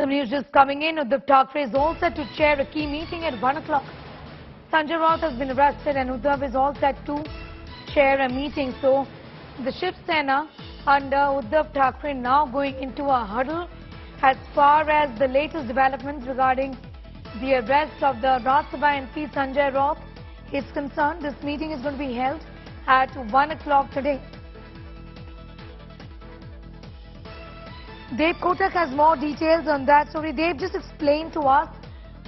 Some news just coming in. Uddhav Thackeray is all set to chair a key meeting at 1 o'clock. Sanjay Raut has been arrested and Uddhav is all set to chair a meeting. So the Shiv Sena under Uddhav Thackeray now going into a huddle as far as the latest developments regarding the arrest of the Rajya Sabha MP Sanjay Raut is concerned. This meeting is going to be held at 1 o'clock today. Dev Kotak has more details on that story. Dev, just explain to us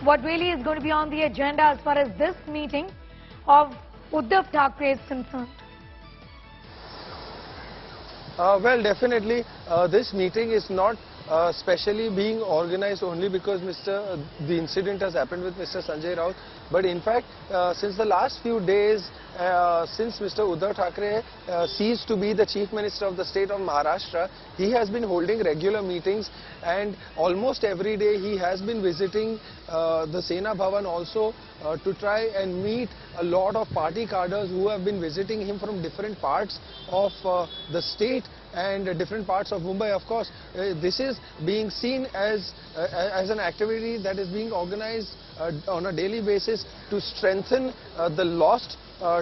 what really is going to be on the agenda as far as this meeting of Uddhav Thackeray is concerned. Well, definitely this meeting is not specially being organized only because the incident has happened with Mr. Sanjay Raut, but in fact since the last few days, since Mr. Uddhav Thackeray ceased to be the Chief Minister of the state of Maharashtra, he has been holding regular meetings, and almost every day he has been visiting the Sena Bhavan also to try and meet a lot of party cadres who have been visiting him from different parts of the state and different parts of Mumbai. Of course, this is being seen as an activity that is being organized on a daily basis to strengthen the lost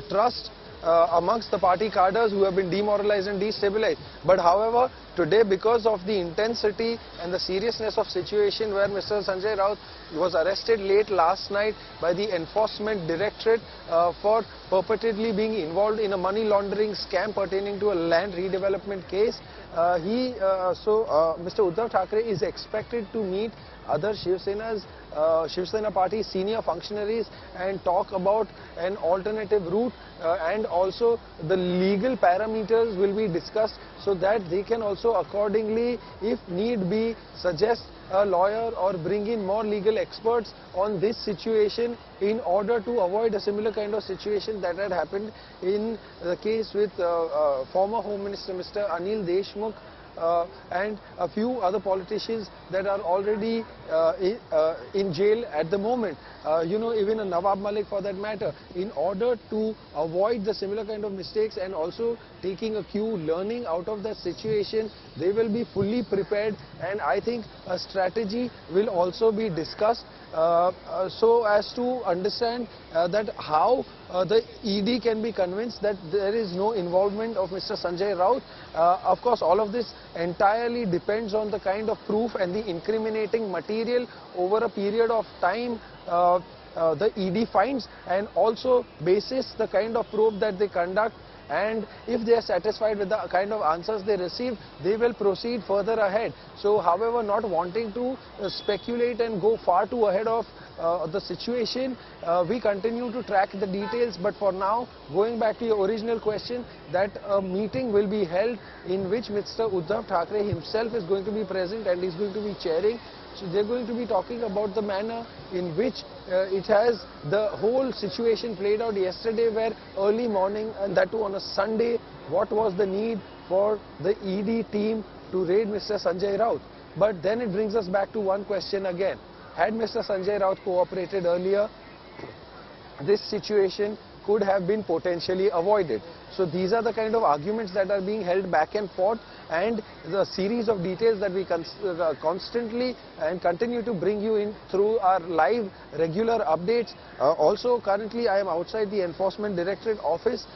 trust amongst the party cadres who have been demoralized and destabilized. But however, today, because of the intensity and the seriousness of situation where Mr. Sanjay Raut was arrested late last night by the Enforcement Directorate for purportedly being involved in a money laundering scam pertaining to a land redevelopment case, Mr. Uddhav Thackeray is expected to meet other Shiv Sena party senior functionaries and talk about an alternative route, and also the legal parameters will be discussed so that they can also accordingly, if need be, suggest a lawyer or bring in more legal experts on this situation in order to avoid a similar kind of situation that had happened in the case with former Home Minister Mr. Anil Deshmukh and a few other politicians that are already in jail at the moment. Even a Nawab Malik for that matter. In order to avoid the similar kind of mistakes and also taking a cue, learning out of that situation, they will be fully prepared, and I think a strategy will also be discussed so as to understand that how the ED can be convinced that there is no involvement of Mr. Sanjay Raut. Of course, all of this entirely depends on the kind of proof and the incriminating material over a period of time the ED finds, and also basis the kind of probe that they conduct. And if they are satisfied with the kind of answers they receive, they will proceed further ahead. So, however, not wanting to speculate and go far too ahead of the situation, we continue to track the details. But for now, going back to your original question, that a meeting will be held in which Mr. Uddhav Thackeray himself is going to be present and is going to be chairing. So they're going to be talking about the manner in which it has the whole situation played out yesterday, where early morning, and that too on a Sunday, what was the need for the ED team to raid Mr. Sanjay Raut. But then it brings us back to one question again. Had Mr. Sanjay Raut cooperated earlier, this situation could have been potentially avoided. So these are the kind of arguments that are being held back and forth, and the series of details that we constantly and continue to bring you in through our live regular updates. Also, currently I am outside the Enforcement Directorate office.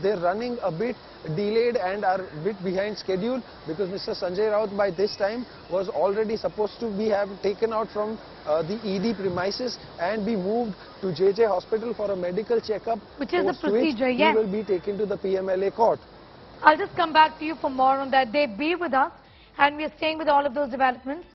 They're running a bit delayed and are a bit behind schedule because Mr. Sanjay Raut by this time was already supposed to be taken out from the ED premises and be moved to JJ Hospital for a medical checkup, which is the procedure. Yes, he will be taken to the PMLA court. I'll just come back to you for more on that. They be with us, and we are staying with all of those developments.